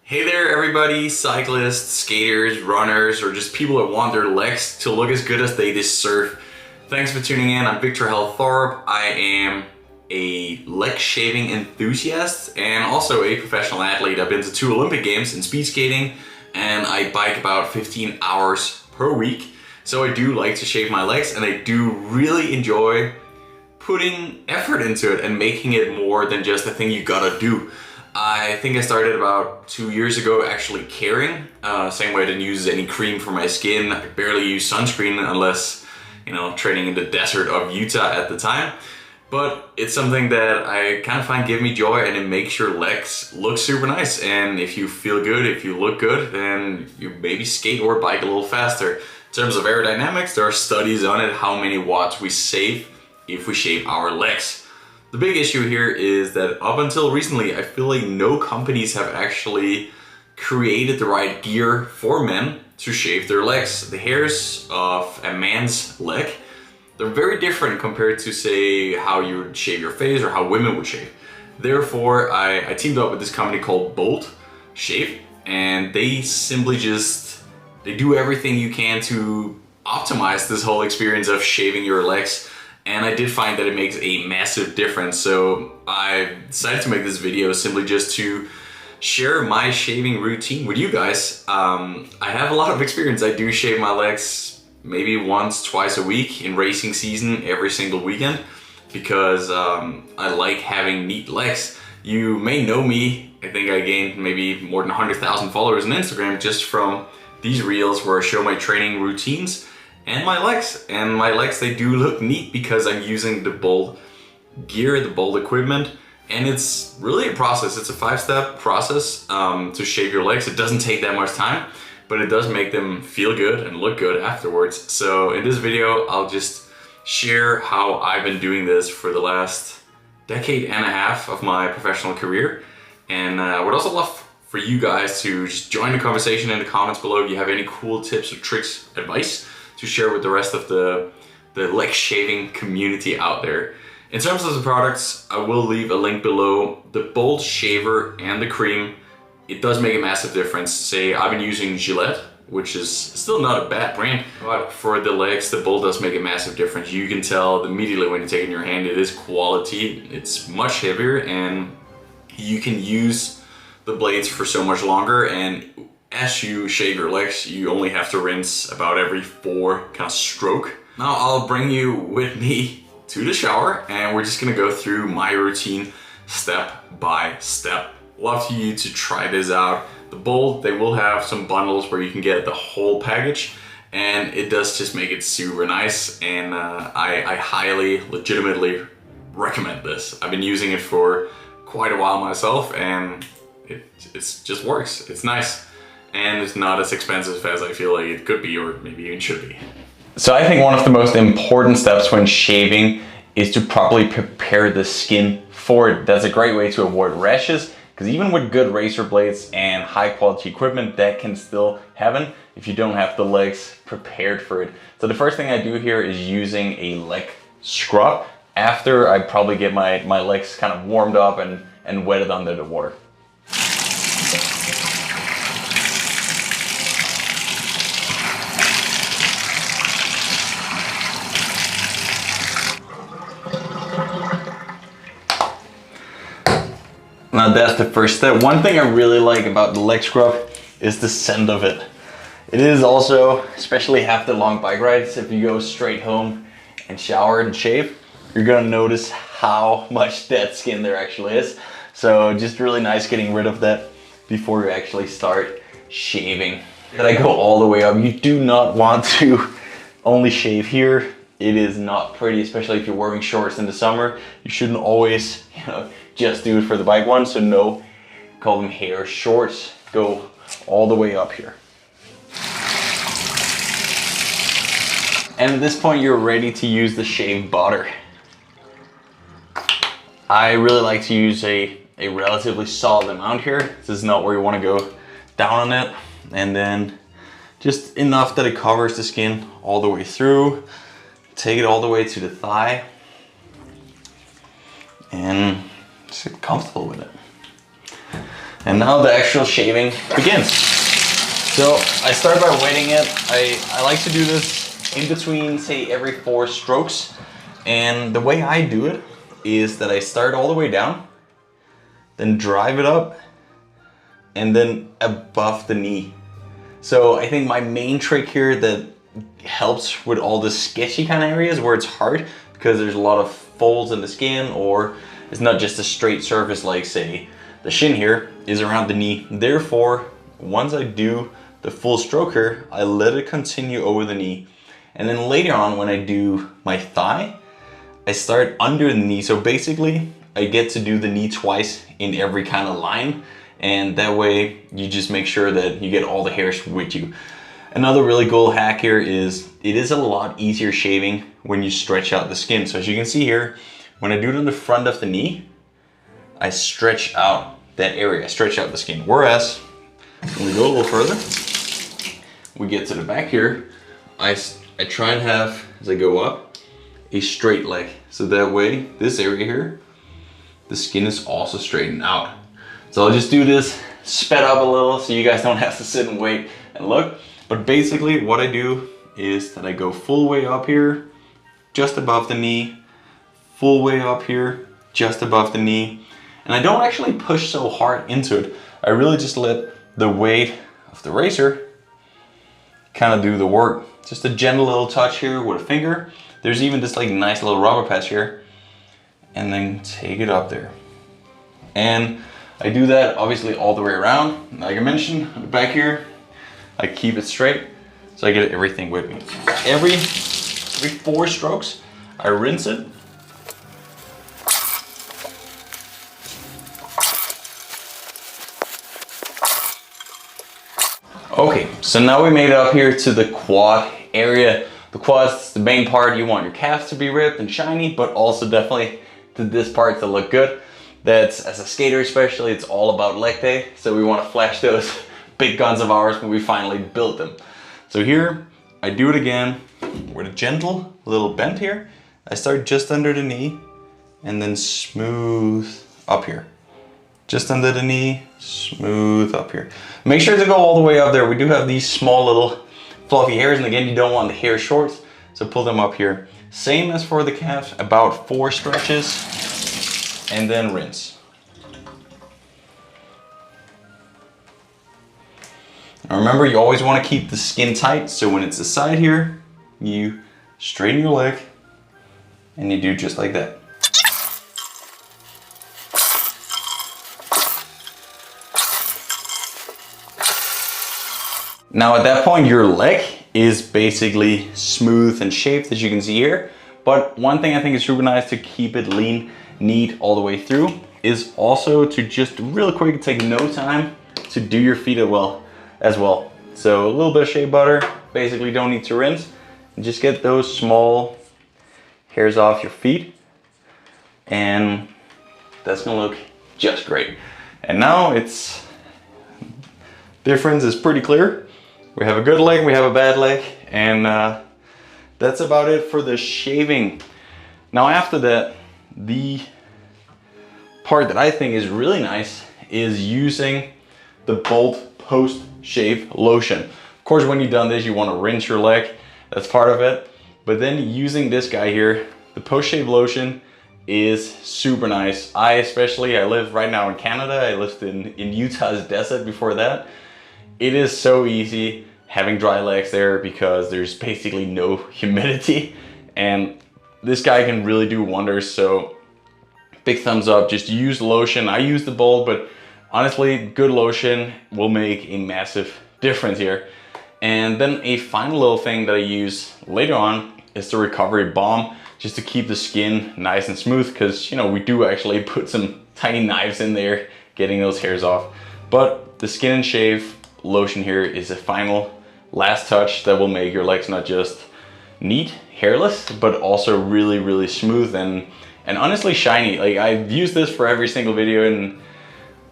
Hey there everybody, cyclists, skaters, runners, or just people that want their legs to look as good as they deserve. Thanks for tuning in. I'm Victor Thorpe. I am a leg shaving enthusiast and also a professional athlete. I've been to 2 Olympic Games in speed skating and I bike about 15 hours per week. So I do like to shave my legs and I do really enjoy putting effort into it and making it more than just a thing you gotta do. I think I started about 2 years ago actually caring. Same way I didn't use any cream for my skin. I barely use sunscreen unless, training in the desert of Utah at the time. But it's something that I kind of find give me joy and it makes your legs look super nice. And if you feel good, if you look good, then you maybe skate or bike a little faster. In terms of aerodynamics, there are studies on it, how many watts we save if we shave our legs. The big issue here is that up until recently, I feel like no companies have actually created the right gear for men to shave their legs. The hairs of a man's leg, they're very different compared to, say, how you would shave your face or how women would shave. Therefore, I teamed up with this company called Bolt Shave, and they simply they do everything you can to optimize this whole experience of shaving your legs. And I did find that it makes a massive difference. So I decided to make this video simply just to share my shaving routine with you guys. I have a lot of experience. I do shave my legs maybe once, twice a week in racing season, every single weekend, because I like having neat legs. You may know me. I think I gained maybe more than 100,000 followers on Instagram just from these reels where I show my training routines. And my legs, they do look neat because I'm using the Bolt gear, the Bolt equipment, and it's really a process. It's a 5-step process to shave your legs. It doesn't take that much time, but it does make them feel good and look good afterwards. So in this video, I'll just share how I've been doing this for the last decade and a half of my professional career. And I would also love for you guys to just join the conversation in the comments below if you have any cool tips or tricks, advice to share with the rest of the leg shaving community out there. In terms of the products, I will leave a link below. The Bolt shaver and the cream, it does make a massive difference. Say I've been using Gillette, which is still not a bad brand, but for the legs, the Bolt does make a massive difference. You can tell immediately when you take it in your hand, it is quality. It's much heavier and you can use the blades for so much longer, and as you shave your legs, you only have to rinse about every 4 kind of stroke. Now I'll bring you with me to the shower and we're just gonna go through my routine step by step. Love for you to try this out. The Bolt, they will have some bundles where you can get the whole package and it does just make it super nice, and I highly, legitimately recommend this. I've been using it for quite a while myself and it just works. It's nice. And it's not as expensive as I feel like it could be, or maybe even should be. So I think one of the most important steps when shaving is to properly prepare the skin for it. That's a great way to avoid rashes, because even with good razor blades and high quality equipment, that can still happen if you don't have the legs prepared for it. So the first thing I do here is using a leg scrub after I probably get my legs kind of warmed up and wetted under the water. Now that's the first step. One thing I really like about the leg scrub is the scent of it. It is also, especially after long bike rides, if you go straight home and shower and shave, you're gonna notice how much dead skin there actually is. So just really nice getting rid of that before you actually start shaving. That I go all the way up. You do not want to only shave here. It is not pretty, especially if you're wearing shorts in the summer. You shouldn't always, just do it for the bike one. So no, call them hair shorts. Go all the way up here. And at this point, you're ready to use the shave butter. I really like to use a relatively solid amount here. This is not where you want to go down on it. And then just enough that it covers the skin all the way through. Take it all the way to the thigh. And just get comfortable with it. And now the actual shaving begins. So I start by wetting it. I like to do this in between, say, every 4 strokes. And the way I do it is that I start all the way down, then drive it up, and then above the knee. So I think my main trick here that helps with all the sketchy kind of areas where it's hard because there's a lot of folds in the skin, or it's not just a straight surface like, say, the shin here, is around the knee. Therefore, once I do the full stroke here, I let it continue over the knee. And then later on, when I do my thigh, I start under the knee. So basically, I get to do the knee twice in every kind of line. And that way, you just make sure that you get all the hairs with you. Another really cool hack here is, it is a lot easier shaving when you stretch out the skin. So as you can see here, when I do it on the front of the knee, I stretch out that area, I stretch out the skin. Whereas, when we go a little further, we get to the back here, I try and have, as I go up, a straight leg. So that way, this area here, the skin is also straightened out. So I'll just do this, sped up a little so you guys don't have to sit and wait and look. But basically what I do is that I go full way up here, just above the knee, full way up here, just above the knee. And I don't actually push so hard into it. I really just let the weight of the razor kind of do the work. Just a gentle little touch here with a finger. There's even this like nice little rubber patch here. And then take it up there. And I do that obviously all the way around. Like I mentioned, on the back here, I keep it straight so I get everything with me. Every 4 strokes, I rinse it. Okay, so now we made it up here to the quad area. The quad's the main part. You want your calves to be ripped and shiny, but also definitely to this part to look good. That's, as a skater especially, it's all about leg day. So we want to flash those big guns of ours when we finally build them. So here, I do it again with a gentle little bend here. I start just under the knee and then smooth up here. Just under the knee, smooth up here. Make sure to go all the way up there. We do have these small little fluffy hairs, and again, you don't want the hair shorts, so pull them up here. Same as for the calves, about 4 stretches, and then rinse. Now remember, you always want to keep the skin tight, so when it's the side here, you straighten your leg, and you do just like that. Now at that point, your leg is basically smooth and shaped, as you can see here. But one thing I think is super nice to keep it lean, neat all the way through is also to just real quick take no time to do your feet as well. So a little bit of shea butter, basically don't need to rinse. And just get those small hairs off your feet. And that's gonna look just great. And now it's, difference is pretty clear. We have a good leg, we have a bad leg, and that's about it for the shaving. Now after that, the part that I think is really nice is using the Bolt post-shave lotion. Of course, when you've done this, you want to rinse your leg, that's part of it. But then using this guy here, the post-shave lotion is super nice. I live right now in Canada. I lived in Utah's desert before that. It is so easy having dry legs there because there's basically no humidity, and this guy can really do wonders. So big thumbs up, just use lotion. I use the Bolt, but honestly, good lotion will make a massive difference here. And then a final little thing that I use later on is the recovery balm, just to keep the skin nice and smooth, because, you know, we do actually put some tiny knives in there getting those hairs off. But the Skin and Shave lotion here is a final last touch that will make your legs not just neat, hairless, but also really, really smooth and honestly shiny. Like, I've used this for every single video, and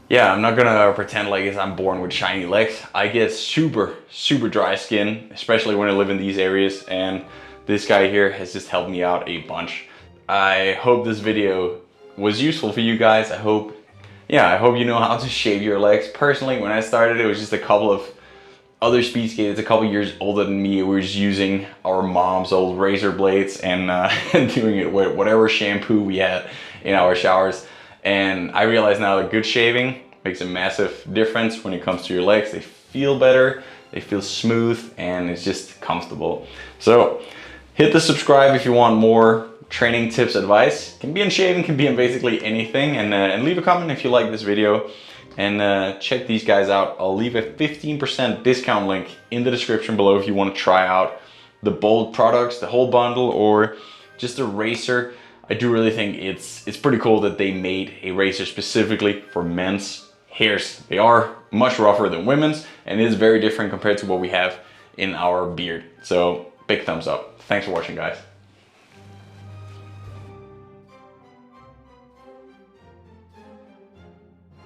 yeah, I'm not gonna pretend like I'm born with shiny legs. I get super, super dry skin, especially when I live in these areas, and this guy here has just helped me out a bunch. I hope this video was useful for you guys. I hope yeah, I hope you know how to shave your legs. Personally, when I started, it was just a couple of other speed skaters a couple years older than me. We were just using our mom's old razor blades and doing it with whatever shampoo we had in our showers. And I realize now that good shaving makes a massive difference when it comes to your legs. They feel better, they feel smooth, and it's just comfortable. So hit the subscribe if you want more training tips, advice. Can be in shaving, can be in basically anything. And leave a comment if you like this video. And check these guys out. I'll leave a 15% discount link in the description below if you want to try out the Bold products, the whole bundle, or just a razor. I do really think it's pretty cool that they made a razor specifically for men's hairs. They are much rougher than women's, and it is very different compared to what we have in our beard. So big thumbs up. Thanks for watching, guys.